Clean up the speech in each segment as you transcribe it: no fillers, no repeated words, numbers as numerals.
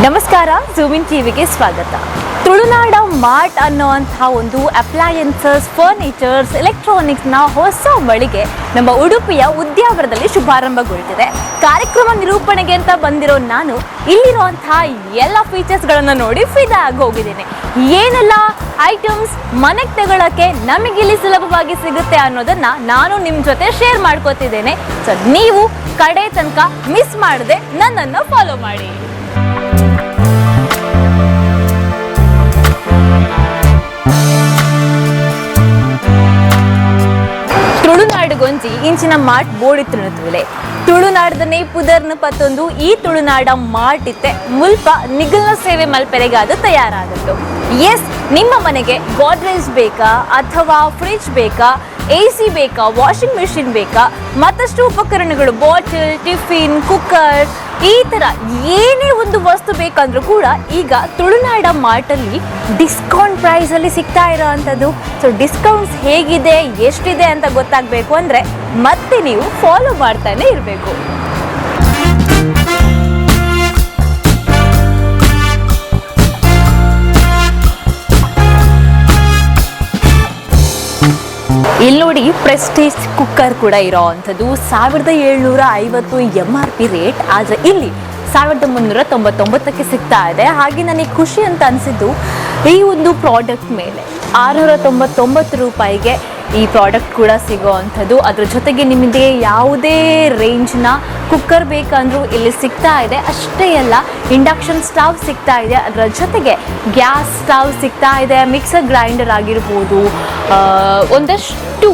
ನಮಸ್ಕಾರ, ಝೂಮಿನ್ ಟಿವಿಗೆ ಸ್ವಾಗತ. ತುಳುನಾಡ ಮಾರ್ಟ್ ಅನ್ನುವಂತಹ ಒಂದು ಅಪ್ಲಯನ್ಸಸ್, ಫರ್ನಿಚರ್ಸ್, ಎಲೆಕ್ಟ್ರಾನಿಕ್ಸ್ನ ಹೊಸ ಮಳಿಗೆ ನಮ್ಮ ಉಡುಪಿಯ ಉದ್ಯಾವರದಲ್ಲಿ ಶುಭಾರಂಭಗೊಳ್ತಿದೆ. ಕಾರ್ಯಕ್ರಮ ನಿರೂಪಣೆಗೆ ಅಂತ ಬಂದಿರೋ ನಾನು ಇಲ್ಲಿರುವಂತಹ ಎಲ್ಲ ಫೀಚರ್ಸ್ಗಳನ್ನು ನೋಡಿ ಫಿದಾ ಆಗಿ ಹೋಗಿದ್ದೇನೆ. ಏನೆಲ್ಲ ಐಟಮ್ಸ್ ಮನೆಗೆ ತಗೊಳ್ಳೋಕ್ಕೆ ನಮಗಿಲ್ಲಿ ಸುಲಭವಾಗಿ ಸಿಗುತ್ತೆ ಅನ್ನೋದನ್ನ ನಾನು ನಿಮ್ಮ ಜೊತೆ ಶೇರ್ ಮಾಡ್ಕೋತಿದ್ದೇನೆ. ಸೊ ನೀವು ಕಡೆ ತನಕ ಮಿಸ್ ಮಾಡದೆ ನನ್ನನ್ನು ಫಾಲೋ ಮಾಡಿ. ತುಳುನಾಡುಗೊಂಜಿ ಇಂಚಿನ ಮಾರ್ಟ್ ಬೋಡಿತ್ತುಲೆ ತುಳುನಾಡದನೆ ಪುದರ್ನ ಪತ್ತೊಂದು ಈ ತುಳುನಾಡ ಮಾರ್ಟ್ ಇತ್ತೆ ಮುಲ್ಪ ನಿಗಲ್ನ ಸೇವೆ ಮಲ್ಪೆರೆಗಾದ ತಯಾರಾದದ್ದು. ಎಸ್, ನಿಮ್ಮ ಮನೆಗೆ ಗೋಡ್ರೇಜ್ ಬೇಕಾ ಅಥವಾ ಫ್ರಿಡ್ಜ್ ಬೇಕಾ, AC ಬೇಕಾ, ವಾಷಿಂಗ್ ಮೆಷಿನ್ ಬೇಕಾ, ಮತ್ತಷ್ಟು ಉಪಕರಣಗಳು, ಬಾಟಲ್, ಟಿಫಿನ್, ಕುಕ್ಕರ್, ಈ ಥರ ಏನೇ ಒಂದು ವಸ್ತು ಬೇಕಂದ್ರೂ ಕೂಡ ಈಗ ತುಳುನಾಡ ಮಾರ್ಟಲ್ಲಿ ಡಿಸ್ಕೌಂಟ್ ಪ್ರೈಸಲ್ಲಿ ಸಿಗ್ತಾ ಇರೋ ಅಂಥದ್ದು. ಸೊ ಡಿಸ್ಕೌಂಟ್ಸ್ ಹೇಗಿದೆ, ಎಷ್ಟಿದೆ ಅಂತ ಗೊತ್ತಾಗಬೇಕು ಅಂದರೆ ಮತ್ತೆ ನೀವು ಫಾಲೋ ಮಾಡ್ತಾನೆ ಇರಬೇಕು. ಇಲ್ಲಿ ನೋಡಿ, ಪ್ರೆಸ್ಟೀಜ್ ಕುಕ್ಕರ್ ಕೂಡ ಇರೋ ಅಂಥದ್ದು 1750 MRP ರೇಟ್, ಆದರೆ ಇಲ್ಲಿ 1399ಕ್ಕೆ ಸಿಗ್ತಾ ಇದೆ. ಹಾಗೆ ನನಗೆ ಖುಷಿ ಅಂತ ಅನಿಸಿದ್ದು ಈ ಒಂದು ಪ್ರಾಡಕ್ಟ್ ಮೇಲೆ 699 ರೂಪಾಯಿಗೆ ಈ ಪ್ರಾಡಕ್ಟ್ ಕೂಡ ಸಿಗೋ ಅಂಥದ್ದು. ಅದ್ರ ಜೊತೆಗೆ ನಿಮಗೆ ಯಾವುದೇ ರೇಂಜ್ನ ಕುಕ್ಕರ್ ಬೇಕಂದ್ರೂ ಇಲ್ಲಿ ಸಿಗ್ತಾ ಇದೆ. ಅಷ್ಟೇ ಅಲ್ಲ, ಇಂಡಕ್ಷನ್ ಸ್ಟವ್ ಸಿಗ್ತಾ ಇದೆ, ಅದರ ಜೊತೆಗೆ ಗ್ಯಾಸ್ ಸ್ಟವ್ ಸಿಗ್ತಾ ಇದೆ, ಮಿಕ್ಸರ್ ಗ್ರೈಂಡರ್ ಆಗಿರ್ಬೋದು, ಒಂದಷ್ಟು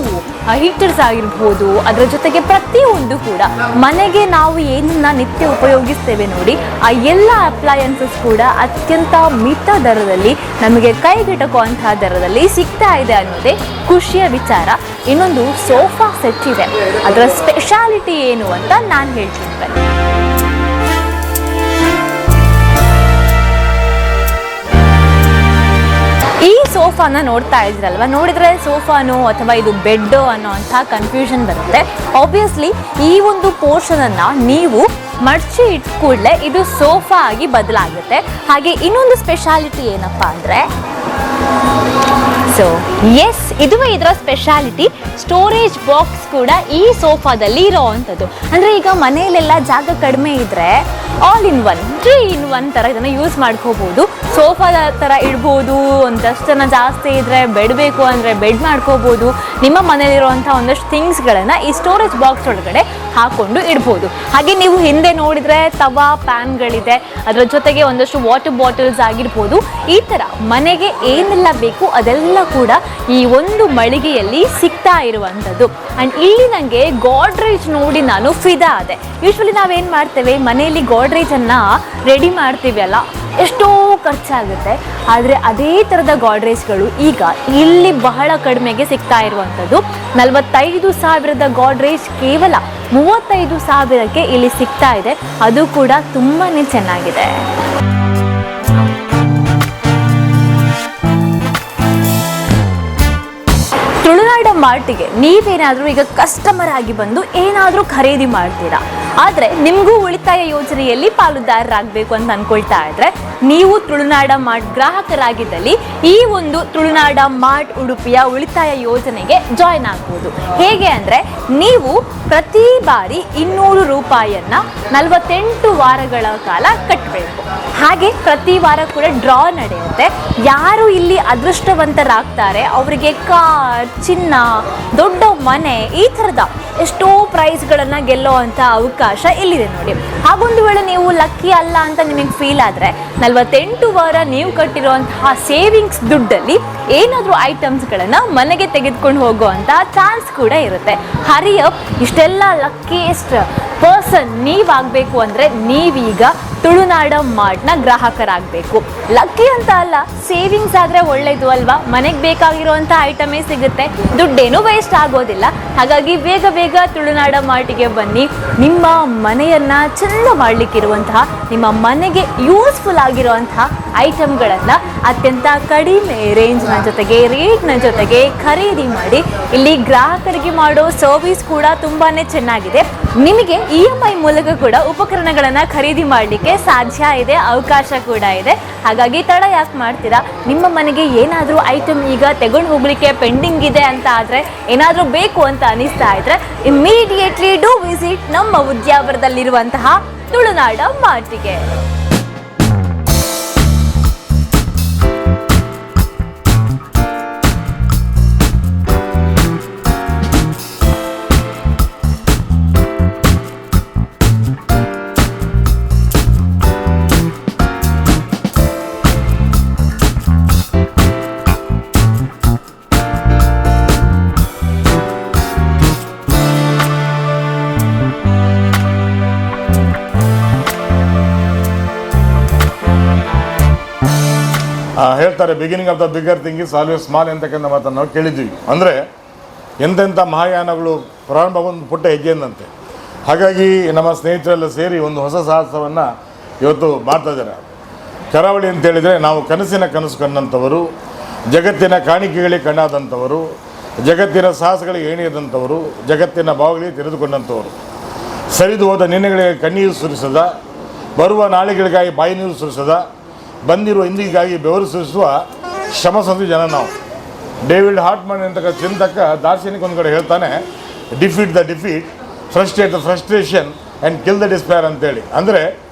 ಹೀಟರ್ಸ್ ಆಗಿರ್ಬೋದು, ಅದರ ಜೊತೆಗೆ ಪ್ರತಿಯೊಂದು ಕೂಡ ಮನೆಗೆ ನಾವು ಏನನ್ನ ನಿತ್ಯ ಉಪಯೋಗಿಸ್ತೇವೆ ನೋಡಿ, ಆ ಎಲ್ಲ ಅಪ್ಲಯನ್ಸಸ್ ಕೂಡ ಅತ್ಯಂತ ಮಿತ ದರದಲ್ಲಿ ನಮಗೆ ಕೈಗೆಟಕುವಂತಹ ದರದಲ್ಲಿ ಸಿಗ್ತಾ ಇದೆ ಅನ್ನೋದೇ ಖುಷಿಯ ವಿಚಾರ. ಇನ್ನೊಂದು ಸೋಫಾ ಸೆಟ್ ಇದೆ, ಅದರ ಸ್ಪೆಷಾಲಿಟಿ ಏನು ಅಂತ ನಾನು ಹೇಳ್ತೀನಿ. ಈ ಸೋಫಾನ ನೋಡ್ತಾ ಇದ್ರಲ್ವ, ನೋಡಿದ್ರೆ ಸೋಫಾನೋ ಅಥವಾ ಇದು ಬೆಡ್ಡೋ ಅನ್ನೋ ಅಂಥ ಕನ್ಫ್ಯೂಷನ್ ಬರುತ್ತೆ. ಆಬ್ವಿಯಸ್ಲಿ ಈ ಒಂದು ಪೋರ್ಷನನ್ನು ನೀವು ಮಡಚಿ ಇಟ್ಟ ಕೂಡಲೇ ಇದು ಸೋಫಾ ಆಗಿ ಬದಲಾಗುತ್ತೆ. ಹಾಗೆ ಇನ್ನೊಂದು ಸ್ಪೆಷಾಲಿಟಿ ಏನಪ್ಪ ಅಂದರೆ, ಸೊ ಎಸ್, ಇದುವೇ ಇದರ ಸ್ಪೆಷಾಲಿಟಿ, ಸ್ಟೋರೇಜ್ ಬಾಕ್ಸ್ ಕೂಡ ಈ ಸೋಫಾದಲ್ಲಿ ಇರೋ ಅಂಥದ್ದು. ಅಂದರೆ ಈಗ ಮನೆಯಲ್ಲೆಲ್ಲ ಜಾಗ ಕಡಿಮೆ ಇದ್ದರೆ ಆಲ್ ಇನ್ ಒನ್, 3 in 1 ಥರ ಇದನ್ನು ಯೂಸ್ ಮಾಡ್ಕೋಬೋದು. ಸೋಫಾದ ಥರ ಇಡ್ಬೋದು, ಒಂದಷ್ಟು ಜನ ಜಾಸ್ತಿ ಇದ್ದರೆ ಬೆಡ್ ಬೇಕು ಅಂದರೆ ಬೆಡ್ ಮಾಡ್ಕೋಬೋದು. ನಿಮ್ಮ ಮನೇಲಿರುವಂಥ ಒಂದಷ್ಟು ಥಿಂಗ್ಸ್ಗಳನ್ನು ಈ ಸ್ಟೋರೇಜ್ ಬಾಕ್ಸ್ ಒಳಗಡೆ ಹಾಕ್ಕೊಂಡು ಇಡ್ಬೋದು. ಹಾಗೆ ನೀವು ಹಿಂದೆ ನೋಡಿದರೆ ತವಾ ಪ್ಯಾನ್ಗಳಿದೆ, ಅದರ ಜೊತೆಗೆ ಒಂದಷ್ಟು ವಾಟರ್ ಬಾಟಲ್ಸ್ ಆಗಿರ್ಬೋದು. ಈ ಥರ ಮನೆಗೆ ಏನೆಲ್ಲ ಬೇಕು ಅದೆಲ್ಲ ಕೂಡ ಈ ಒಂದು ಮಳಿಗೆಯಲ್ಲಿ ಸಿಗ್ತಾ ಇರುವಂಥದ್ದು. ಆ್ಯಂಡ್ ಇಲ್ಲಿ ನನಗೆ ಗೋಡ್ರೇಜ್ ನೋಡಿ ನಾನು ಫಿದಾ ಆದೆ. ಯೂಶ್ವಲಿ ನಾವೇನು ಮಾಡ್ತೇವೆ, ಮನೆಯಲ್ಲಿ ಗೋಡ್ರೇಜನ್ನು ರೆಡಿ ಮಾಡ್ತೀವಿ ಅಲ್ಲ, ಎಷ್ಟೋ ಖರ್ಚಾಗುತ್ತೆ. ಆದರೆ ಅದೇ ಥರದ ಗೋಡ್ರೇಜ್ಗಳು ಈಗ ಇಲ್ಲಿ ಬಹಳ ಕಡಿಮೆಗೆ ಸಿಗ್ತಾ ಇರುವಂಥದ್ದು. 45,000ದ ಗೋಡ್ರೇಜ್ ಕೇವಲ 35,000ಕ್ಕೆ ಇಲ್ಲಿ ಸಿಗ್ತಾ ಇದೆ. ಅದು ಕೂಡ ತುಂಬಾ ಚೆನ್ನಾಗಿದೆ. ತುಳುನಾಡ ಮಾರ್ಟಿಗೆ ನೀವೇನಾದರೂ ಈಗ ಕಸ್ಟಮರ್ ಆಗಿ ಬಂದು ಏನಾದರೂ ಖರೀದಿ ಮಾಡ್ತೀರಾ, ಆದರೆ ನಿಮಗೂ ಉಳಿತಾಯ ಯೋಜನೆಯಲ್ಲಿ ಪಾಲುದಾರರಾಗಬೇಕು ಅಂತ ಅಂದ್ಕೊಳ್ತಾ ಇದ್ರೆ ನೀವು ತುಳುನಾಡ ಮಾರ್ಟ್ ಗ್ರಾಹಕರಾಗಿದ್ದಲ್ಲಿ ಈ ಒಂದು ತುಳುನಾಡ ಮಾರ್ಟ್ ಉಡುಪಿಯ ಉಳಿತಾಯ ಯೋಜನೆಗೆ ಜಾಯ್ನ್ ಆಗ್ಬೋದು. ಹೇಗೆ ಅಂದರೆ, ನೀವು ಪ್ರತಿ ಬಾರಿ 200 ರೂಪಾಯಿಯನ್ನು 48 ವಾರಗಳ ಕಾಲ ಕಟ್ಟಬೇಕು. ಹಾಗೆ ಪ್ರತಿ ವಾರ ಕೂಡ ಡ್ರಾ ನಡೆಯುತ್ತೆ. ಯಾರು ಇಲ್ಲಿ ಅದೃಷ್ಟವಂತರಾಗ್ತಾರೆ ಅವರಿಗೆ ಕಾರ್, ಚಿನ್ನ, ದೊಡ್ಡ ಮನೆ, ಈ ಥರದ ಎಷ್ಟೋ ಪ್ರೈಸ್ಗಳನ್ನು ಗೆಲ್ಲುವಂಥ ಅವಕಾಶ ಇಲ್ಲಿದೆ ನೋಡಿ. ಹಾಗೊಂದು ವೇಳೆ ನೀವು ಲಕ್ಕಿ ಅಲ್ಲ ಅಂತ ನಿಮಗೆ ಫೀಲ್ ಆದರೆ 48 ವಾರ ನೀವು ಕಟ್ಟಿರುವಂತಹ ಸೇವಿಂಗ್ಸ್ ದುಡ್ಡಲ್ಲಿ ಏನಾದರೂ ಐಟಮ್ಸ್ಗಳನ್ನು ಮನೆಗೆ ತೆಗೆದುಕೊಂಡು ಹೋಗುವಂಥ ಚಾನ್ಸ್ ಕೂಡ ಇರುತ್ತೆ. ಹರಿಯಪ್, ಇಷ್ಟೆಲ್ಲ ಲಕ್ಕಿಯೆಸ್ಟ್ ಪರ್ಸನ್ ನೀವಾಗಬೇಕು ಅಂದರೆ ನೀವೀಗ ತುಳುನಾಡ ಮಾರ್ಟ್ನ ಗ್ರಾಹಕರಾಗಬೇಕು. ಲಕ್ಕಿ ಅಂತ ಅಲ್ಲ, ಸೇವಿಂಗ್ಸ್ ಆದರೆ ಒಳ್ಳೆಯದು ಅಲ್ವಾ, ಮನೆಗೆ ಬೇಕಾಗಿರುವಂಥ ಐಟಮೇ ಸಿಗುತ್ತೆ, ದುಡ್ಡೇನೂ ವೇಸ್ಟ್ ಆಗೋದಿಲ್ಲ. ಹಾಗಾಗಿ ಬೇಗ ಬೇಗ ತುಳುನಾಡ ಮಾರ್ಟಿಗೆ ಬನ್ನಿ. ನಿಮ್ಮ ಮನೆಯನ್ನು ಚೆಂದ ಮಾಡಲಿಕ್ಕಿರುವಂತಹ, ನಿಮ್ಮ ಮನೆಗೆ ಯೂಸ್ಫುಲ್ ಆಗಿರುವಂತಹ ಐಟಮ್ಗಳನ್ನು ಅತ್ಯಂತ ಕಡಿಮೆ ರೇಂಜ್ನ ಜೊತೆಗೆ, ರೇಟ್ನ ಜೊತೆಗೆ ಖರೀದಿ ಮಾಡಿ. ಇಲ್ಲಿ ಗ್ರಾಹಕರಿಗೆ ಮಾಡೋ ಸರ್ವಿಸ್ ಕೂಡ ತುಂಬಾ ಚೆನ್ನಾಗಿದೆ. ನಿಮಗೆ EMI ಮೂಲಕ ಕೂಡ ಉಪಕರಣಗಳನ್ನು ಖರೀದಿ ಮಾಡಲಿಕ್ಕೆ ಮಾಡಲಿಕ್ಕೆ ಸಾಧ್ಯ ಇದೆ, ಅವಕಾಶ ಕೂಡ ಇದೆ. ಹಾಗಾಗಿ ತಡ ಯಾಕೆ ಮಾಡ್ತೀರಾ? ನಿಮ್ಮ ಮನೆಗೆ ಏನಾದರೂ ಐಟಮ್ ಈಗ ತಗೊಂಡು ಹೋಗ್ಲಿಕ್ಕೆ ಪೆಂಡಿಂಗ್ ಇದೆ ಅಂತ ಆದರೆ, ಏನಾದರೂ ಬೇಕು ಅಂತ ಅನಿಸ್ತಾ ಇದ್ರೆ ಇಮ್ಮಿಡಿಯೇಟ್ಲಿ ಡೂ ವಿಸಿಟ್ ನಮ್ಮ ಉದ್ಯಾವರದಲ್ಲಿರುವಂತಹ ತುಳುನಾಡ ಮಾರ್ಟಿಗೆ. ಹೇಳ್ತಾರೆ beginning of the bigger thing is always small ಅಂತಕ್ಕಂಥ ಮಾತನ್ನು ನಾವು ಕೇಳಿದ್ದೀವಿ. ಅಂದರೆ ಎಂತೆಂಥ ಮಹಾಯಾನಗಳು ಪ್ರಾರಂಭಗೊಂಡು ಪುಟ್ಟ ಹೆಜ್ಜೆಂದಂತೆ. ಹಾಗಾಗಿ ನಮ್ಮ ಸ್ನೇಹಿತರೆಲ್ಲ ಸೇರಿ ಒಂದು ಹೊಸ ಸಾಹಸವನ್ನು ಇವತ್ತು ಮಾಡ್ತಾ ಇದ್ದಾರೆ. ಕರಾವಳಿ ಅಂತೇಳಿದರೆ ನಾವು ಕನಸಿನ ಕನಸು ಕಂಡಂಥವರು, ಜಗತ್ತಿನ ಕಾಣಿಕೆಗಳಿಗೆ ಕಣ್ಣಾದಂಥವರು, ಜಗತ್ತಿನ ಸಾಹಸಗಳಿಗೆ ಏಣಿಯದಂಥವರು, ಜಗತ್ತಿನ ಬಾವುಗಳಿಗೆ ತೆರೆದುಕೊಂಡಂಥವರು, ಸರಿದು ಹೋದ ನಿನ್ನೆಗಳಿಗೆ ಕಣ್ಣೀರು ಸುರಿಸದ, ಬರುವ ನಾಳೆಗಳಿಗಾಗಿ ಬಾಯಿ ನೀರು ಸುರಿಸದ, ಬಂದಿರುವ ಇಂದಿಗಾಗಿ ಬೆವರು ಸುರಿಸುವ ಶ್ರಮಸಂಧಿ ಜನ ನಾವು. ಡೇವಿಡ್ ಹಾರ್ಟ್ಮನ್ ಅಂತಕ್ಕ ಚಿಂತಕ ದಾರ್ಶನಿಕ ಒಂದು ಕಡೆ ಹೇಳ್ತಾನೆ, defeat the defeat, frustrate the frustration and kill the despair ಅಂತೇಳಿ. ಅಂದರೆ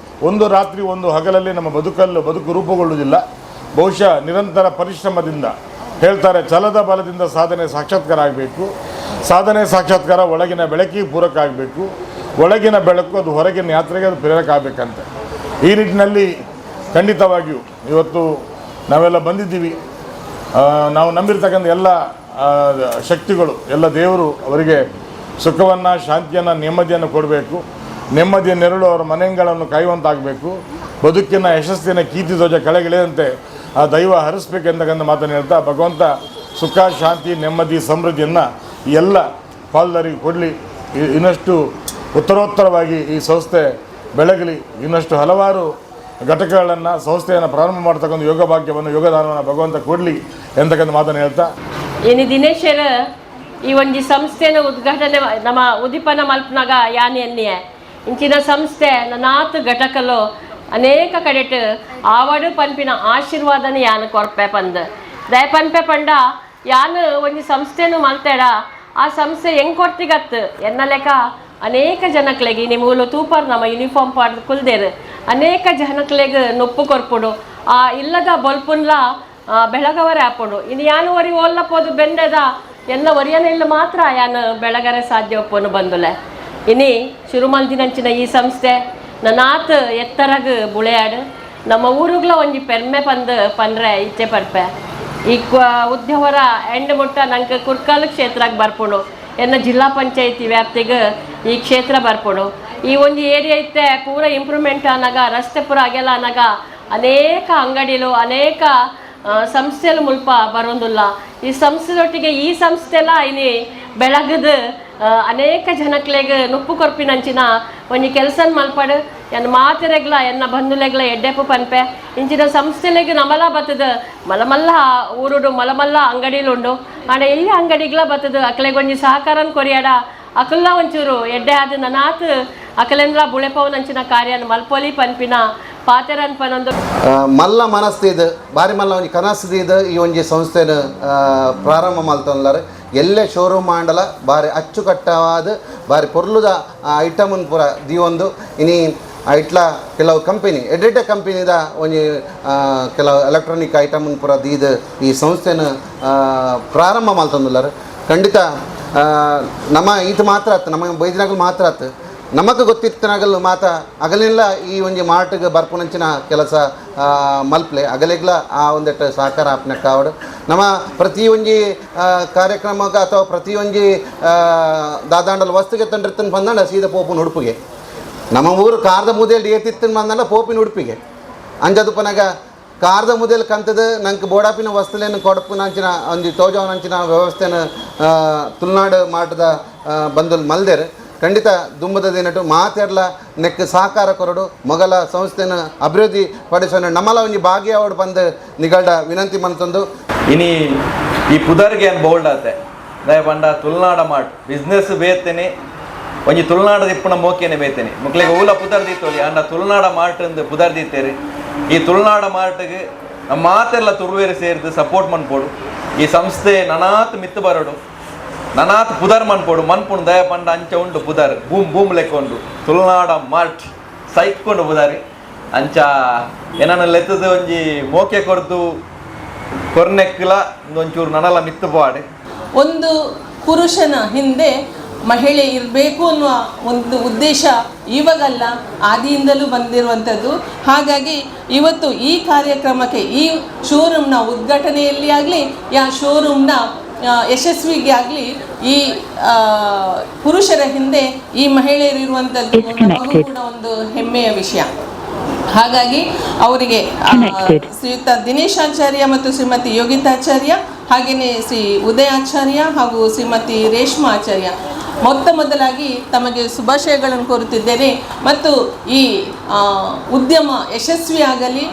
ಒಂದು ರಾತ್ರಿ ಒಂದು ಹಗಲಲ್ಲಿ ನಮ್ಮ ಬದುಕು ರೂಪುಗೊಳ್ಳುವುದಿಲ್ಲ, ಬಹುಶಃ ನಿರಂತರ ಪರಿಶ್ರಮದಿಂದ. ಹೇಳ್ತಾರೆ, ಛಲದ ಬಲದಿಂದ ಸಾಧನೆ ಸಾಕ್ಷಾತ್ಕಾರ ಆಗಬೇಕು, ಸಾಧನೆ ಸಾಕ್ಷಾತ್ಕಾರ ಒಳಗಿನ ಬೆಳಕಿಗೆ ಪೂರಕ ಆಗಬೇಕು, ಒಳಗಿನ ಬೆಳಕು ಅದು ಹೊರಗಿನ ಯಾತ್ರೆಗೆ ಅದು ಪ್ರೇರಕ ಆಗಬೇಕಂತೆ. ಈ ನಿಟ್ಟಿನಲ್ಲಿ ಖಂಡಿತವಾಗಿಯೂ ಇವತ್ತು ನಾವೆಲ್ಲ ಬಂದಿದ್ದೀವಿ. ನಾವು ನಂಬಿರ್ತಕ್ಕಂಥ ಎಲ್ಲ ಶಕ್ತಿಗಳು, ಎಲ್ಲ ದೇವರು ಅವರಿಗೆ ಸುಖವನ್ನು, ಶಾಂತಿಯನ್ನು, ನೆಮ್ಮದಿಯನ್ನು ಕೊಡಬೇಕು. ನೆಮ್ಮದಿಯ ನೆರಳು ಅವರ ಮನೆಗಳನ್ನು ಕಾಯುವಂತಾಗಬೇಕು. ಬದುಕಿನ ಯಶಸ್ಸಿನ ಕೀರ್ತಿ ಧ್ವಜ ಕೆಳಗಿಳಿದಂತೆ ಆ ದೈವ ಹರಿಸ್ಬೇಕೆಂತಕ್ಕಂಥ ಮಾತನ್ನು ಹೇಳ್ತಾ, ಭಗವಂತ ಸುಖ, ಶಾಂತಿ, ನೆಮ್ಮದಿ, ಸಮೃದ್ಧಿಯನ್ನು ಈ ಎಲ್ಲ ಪಾಲ್ದಾರಿಗೆ ಕೊಡಲಿ. ಇನ್ನಷ್ಟು ಉತ್ತರೋತ್ತರವಾಗಿ ಈ ಸಂಸ್ಥೆ ಬೆಳಗಲಿ. ಇನ್ನಷ್ಟು ಹಲವಾರು ಘಟಕಗಳನ್ನು, ಸಂಸ್ಥೆಯನ್ನು ಪ್ರಾರಂಭ ಮಾಡ್ತಕ್ಕಂಥ ಯೋಗ ಭಾಗ್ಯವನ್ನು, ಯೋಗದಾನವನ್ನು ಭಗವಂತ ಕೊಡಲಿ ಎಂತಕ್ಕಂಥ ಮಾತನ್ನು ಹೇಳ್ತಾ, ಇನ್ನು ದಿನೇಶರ ಈ ಒಂದು ಸಂಸ್ಥೆನ ಉದ್ಘಾಟನೆ ನಮ್ಮ ಉದಿಪನ ಮಲ್ಪನಾಗ ಯಾನಿ ಅನ್ನಿಯೆ ಇಂಚಿನ ಸಂಸ್ಥೆ ನಾತ್ ಘಟಕಲು ಅನೇಕ ಕಡೆಟ್ ಆವಡು ಪನ್ಪಿನ ಆಶೀರ್ವಾದನ ಯಾನು ಕೊರ್ಪೆ ಪಂದ್ ದಯ ಪನ್ಪೆ ಪಂಡ ಯಾನು ಒಂದು ಸಂಸ್ಥೆನೂ ಮಲ್ತೇಡ ಆ ಸಂಸ್ಥೆ ಹೆಂಗೆ ಕೊಡ್ತಿಗತ್ತು ಎನ್ನ ಲೆಕ್ಕ ಅನೇಕ ಜನಕ್ಲೆಗೆ ನಿಮ್ಮೂಲು ತೂಪರ್ ನಮ್ಮ ಯೂನಿಫಾರ್ಮ್ ಪಾಡ್ದು ಕುಲ್ದೇರು ಅನೇಕ ಜನಕ್ಲೆಗೆ ನೊಪ್ಪು ಕೊರ್ಪುಡು ಆ ಇಲ್ಲದ ಬಲ್ಪುನ್ಲ ಬೆಳಗವರೆ ಹಾಪುಡು ಇನ್ನು ಯಾನು ವರಿ ಓಲ್ಲಪ್ಪೋದು ಬೆಂದೆದ ಎನ್ನ ಒರಿಯನ ಇಲ್ಲ ಮಾತ್ರ ಯಾನು ಬೆಳಗರೆ ಸಾಧ್ಯ ಒಪ್ಪನು ಬಂದುಲೆ ಇನಿ ಶುರುಮಲ್ದಿನಂಚಿನ ಈ ಸಂಸ್ಥೆ ನಾತ್ ಎತ್ತರಗ ಬುಳೆಯಾಡು ನಮ್ಮ ಊರುಗ್ಲ ಒಂಜಿ ಪೆರ್ಮೆ ಪಂದ್ರೆ ಇಚ್ಚೆ ಪರ್ಪೆ ಈ ಉದ್ಯವರ ಎಂಡ್ ಮುಟ್ಟ ನಂಗೆ ಕುರ್ಕಾಲ ಕ್ಷೇತ್ರಕ್ಕೆ ಬರ್ಪುಡು ಎನ್ನ ಜಿಲ್ಲಾ ಪಂಚಾಯತಿ ವ್ಯಾಪ್ತಿಗೆ ಈ ಕ್ಷೇತ್ರ ಬರ್ಪುಡು ಈ ಒಂದು ಏರಿಯಾ ಇತ್ತೆ ಪೂರ ಇಂಪ್ರೂವ್ಮೆಂಟ್ ಅನ್ನಾಗ ರಸ್ತೆ ಪೂರ ಆಗೆಲ್ಲ ಅನ್ನಾಗ ಅನೇಕ ಅಂಗಡಿಲು ಅನೇಕ ಸಂಸ್ಥೆಲು ಮುಲ್ಪ ಬರೋದಿಲ್ಲ ಈ ಸಂಸ್ಥೆದೊಟ್ಟಿಗೆ ಈ ಸಂಸ್ಥೆಲ್ಲ ಇಲ್ಲಿ ಬೆಳಗದ ಅನೇಕ ಜನಕ್ಲೆಗೆ ನುಪ್ಪು ಕೊರ್ಪಿನಂಚಿನ ಒಂದು ಕೆಲಸನ ಮಲ್ಪಡು ಎನ್ನ ಮಾತಿರೆಗ್ಲ ಎನ್ನ ಬಂಧುಲೆಗ್ಲ ಎಡ್ಡೆಪ್ಪು ಪನ್ಪೆ ಇಂಚಿನ ಸಂಸ್ಥೆಲೆಗೆ ನಮಲ ಬತ್ತದ ಮಲಮಲ್ಲ ಊರುಡು ಮಲಮಲ್ಲ ಅಂಗಡಿಲುಂಡು ಆಡ ಎಲ್ಲಿ ಅಂಗಡಿಗ್ಲ ಬತ್ತದ ಅಕ್ಲೆಗೊಂಜಿ ಸಹಕಾರನ ಕೊರಿಯಾಡ ಅಕಲ್ಲ ಒಂಚೂರು ಎಡ್ಡೆ ಆದ ನನಾತ್ ಅಕಲೆಂದ್ರ ಬುಳೆಪವನಂಚಿನ ಕಾರ್ಯನ ಮಲ್ಪೊಲಿ ಪನ್ಪಿನ ಪಾತೆರನ್ ಪನೊಂದು ಮಲ್ಲ ಮನಸ್ತಿದು ಬಾರಿ ಮಲ್ಲ ಒಂಜಿ ಕನಸ್ದಿದು ಈ ಒಂಜಿ ಸಂಸ್ಥೆನ ಪ್ರಾರಂಭ ಮಲ್ತೊಂದಲಾರೆ ಎಲ್ಲೇ ಶೋರೂಮ್ ಮಾಡಲ ಬಾರಿ ಅಚ್ಚುಕಟ್ಟವಾದ ಬಾರಿ ಪೊರ್ಲುದ ಐಟಮನ್ ಪೂರ ದೀವೊಂದು ಇನಿ ಇಟ್ಲ ಕೆಲವು ಕಂಪೆನಿ ಎಡ್ಡೆ ಕಂಪೆನಿದ ಒಂಜಿ ಕೆಲವು ಎಲೆಕ್ಟ್ರಾನಿಕ್ ಐಟಮನ್ ಪೂರ ದೀದು ಈ ಸಂಸ್ಥೆನ ಪ್ರಾರಂಭ ಮಲ್ತೊಂದಲಾರೆ ಖಂಡಿತ ನಮ್ಮ ಇದು ಮಾತ್ರ ಆತು ನಮ್ಮ ಬೈದಿನಾಗಲು ಮಾತ್ರ ಆತು ನಮಗೆ ಗೊತ್ತಿತ್ತನಾಗಲು ಮಾತ ಅಗಲಿಲ್ಲ ಈ ಒಂಜಿ ಮಾರ್ಟ್ಗೆ ಬರ್ಪುನಂಚಿನ ಕೆಲಸ ಮಲ್ಪ್ಲೆ ಅಗಲಿಗ್ಲ ಆ ಒಂದೆಟ್ಟು ಸಹಕಾರ ಆಪ್ನ ಕಾವಡು ನಮ್ಮ ಪ್ರತಿ ಒಂಜಿ ಕಾರ್ಯಕ್ರಮಕ್ಕೆ ಅಥವಾ ಪ್ರತಿ ಒಂಜಿ ದಾದಾಂಡಲ್ ವಸ್ತುಗೆ ತಂಡಿರ್ತನ್ ಬಂದಾಂಡ ಸೀದಾ ಪೋಪಿನ ಉಡುಪಿಗೆ ನಮ್ಮ ಊರು ಕಾರ್ದ ಮುದೆಯಲ್ಲಿ ಏತಿತ್ತನ್ ಬಂದಾಂಡ ಪೋಪಿನ ಉಡುಪಿಗೆ ಅಂಜದುಪನಾಗ ಕಾರ್ದ ಮುದೆಲ್ ಕಂತದ ನಂಗೆ ಬೋಡಾಪಿನ ವಸ್ತುಲೇನು ಕೊಡಪುನಂಚಿನ ಒಂದು ತೋಜವನಂಚಿನ ವ್ಯವಸ್ಥೆನ ತುಳುನಾಡು ಮಾಟದ ಬಂದು ಮಲ್ದೇರು ಖಂಡಿತ ದುಂಬದ ದಿನಟು ಮಾತೆರ್ಲ ನೆಕ್ ಸಹಕಾರ ಕೊರಡು ಮೊಗಲ ಸಂಸ್ಥೆನ ಅಭಿವೃದ್ಧಿ ಪಡಿಸೋಣ ನಮ್ಮಲ ಒಂಜಿ ಭಾಗ್ಯ ಬಂದು ನಿಗಲ್ಡ ವಿನಂತಿ ಮಂತಂದು ಇನಿ ಈ ಪುದರ್ಗೆ ಏನು ಬೋಲ್ಡ್ ಆತೆ ದಯ ಪಂಡ ತುಳುನಾಡ ಮಾಡ್ ಬಿಸ್ನೆಸ್ ಬೇತೇನೆ ಒಂಜಿ ತುಳುನಾಡದ ಇಪ್ಪುನ ಮೋಕೆನೆ ಬೇತೇನೆ ಮಕ್ಳಿಗೆ ಊಲ ಪುದರ್ದಿತ್ತೋಲಿ ಅಂಡ ತುಳುನಾಡ ಮಾರ್ಟ್ ಪುದರ್ದಿತ್ತೇರಿ ಈ ತುಳುನಾಡ ಮಾರ್ಟ್ಗೆ ನಮ್ಮ ಮಾತೆಲ್ಲ ತುಳುವೇರು ಸೇರಿದು ಸಪೋರ್ಟ್ ಮನ್ಪೋಡು ಈ ಸಂಸ್ಥೆ ನನಾತ್ ಮಿತ್ತು ಬರೋಡು ನನಾತ್ ಪುದರ್ ಮನ್ಪೋಡು ಮನ್ಪುಣ್ ದಯ ಪಂಡ ಅಂಚ ಉಂಡು ಪುದರ್ ಭೂಮ್ ಲೆಕ್ಕೊಂಡು ತುಳುನಾಡ ಮಾರ್ಟ್ ಸೈಕ್ಕೊಂಡು ಪುದಾರಿ ಅಂಚ ಏನನ್ನ ಲೆತ್ತದ ಒಂಜಿ ಮೋಕೆ ಕೊರ್ದು ಕೊರ್ನೆಕ್ಲ ಒಂಚೂರು ನನಲ ಮಿತ್ತು ಪಾಡೆ. ಒಂದು ಪುರುಷನ ಹಿಂದೆ ಮಹಿಳೆ ಇರಬೇಕು ಅನ್ನುವ ಒಂದು ಉದ್ದೇಶ ಇವಾಗಲ್ಲ, ಆದಿಯಿಂದಲೂ ಬಂದಿರುವಂಥದ್ದು. ಹಾಗಾಗಿ ಇವತ್ತು ಈ ಕಾರ್ಯಕ್ರಮಕ್ಕೆ, ಈ ಶೋರೂಮ್ನ ಉದ್ಘಾಟನೆಯಲ್ಲಿ ಆಗಲಿ, ಶೋರೂಮ್ನ ಯಶಸ್ವಿಗೆ ಆಗಲಿ, ಈ ಪುರುಷರ ಹಿಂದೆ ಈ ಮಹಿಳೆಯರಿರುವಂಥದ್ದು ನಮಗೂ ಕೂಡ ಒಂದು ಹೆಮ್ಮೆಯ ವಿಷಯ. ಹಾಗಾಗಿ ಅವರಿಗೆ ಶ್ರೀಯುತ ದಿನೇಶಾಚಾರ್ಯ ಮತ್ತು ಶ್ರೀಮತಿ ಯೋಗಿತಾಚಾರ್ಯ, ಹಾಗೆಯೇ ಶ್ರೀ ಉದಯಾಚಾರ್ಯ ಹಾಗೂ ಶ್ರೀಮತಿ ರೇಷ್ಮಾ ಆಚಾರ್ಯ ಮೊದಲಾಗಿ ತಮಗೆ ಶುಭಾಶಯಗಳನ್ನು ಕೋರುತ್ತಿದ್ದೇನೆ. ಮತ್ತು ಈ ಉದ್ಯಮ ಯಶಸ್ವಿಯಾಗಲಿ,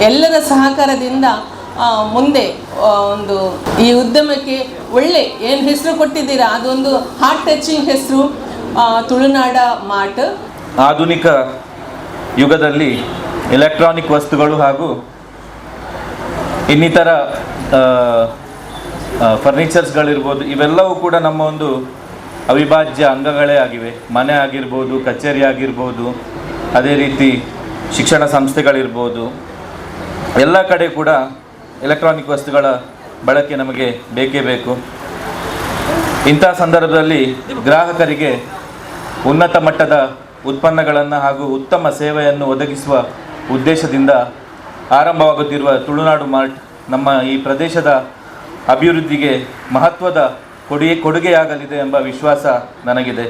ಎಲ್ಲರ ಸಹಕಾರದಿಂದ ಮುಂದೆ ಒಂದು ಈ ಉದ್ಯಮಕ್ಕೆ ಒಳ್ಳೆ ಏನು ಹೆಸರು ಕೊಟ್ಟಿದ್ದೀರಾ, ಅದೊಂದು ಹಾರ್ಟ್ ಟಚಿಂಗ್ ಹೆಸರು, ತುಳುನಾಡ ಮಾರ್ಟ್. ಆಧುನಿಕ ಯುಗದಲ್ಲಿ ಎಲೆಕ್ಟ್ರಾನಿಕ್ ವಸ್ತುಗಳು ಹಾಗೂ ಇನ್ನಿತರ ಫರ್ನಿಚರ್ಸ್ಗಳಿರ್ಬೋದು, ಇವೆಲ್ಲವೂ ಕೂಡ ನಮ್ಮ ಒಂದು ಅವಿಭಾಜ್ಯ ಅಂಗಗಳೇ ಆಗಿವೆ. ಮನೆ ಆಗಿರ್ಬೋದು, ಕಚೇರಿ ಆಗಿರ್ಬೋದು, ಅದೇ ರೀತಿ ಶಿಕ್ಷಣ ಸಂಸ್ಥೆಗಳಿರ್ಬೋದು, ಎಲ್ಲ ಕಡೆ ಕೂಡ ಎಲೆಕ್ಟ್ರಾನಿಕ್ ವಸ್ತುಗಳ ಬಳಕೆ ನಮಗೆ ಬೇಕೇ ಬೇಕು. ಇಂಥ ಸಂದರ್ಭದಲ್ಲಿ ಗ್ರಾಹಕರಿಗೆ ಉನ್ನತ ಮಟ್ಟದ ಉತ್ಪನ್ನಗಳನ್ನು ಹಾಗೂ ಉತ್ತಮ ಸೇವೆಯನ್ನು ಒದಗಿಸುವ ಉದ್ದೇಶದಿಂದ ಆರಂಭವಾಗುತ್ತಿರುವ ತುಳುನಾಡು ಮಾರ್ಟ್ ನಮ್ಮ ಈ ಪ್ರದೇಶದ ಅಭಿವೃದ್ಧಿಗೆ ಮಹತ್ವದ ಕೊಡುಗೆಯಾಗಲಿದೆ ಎಂಬ ವಿಶ್ವಾಸ ನನಗಿದೆ.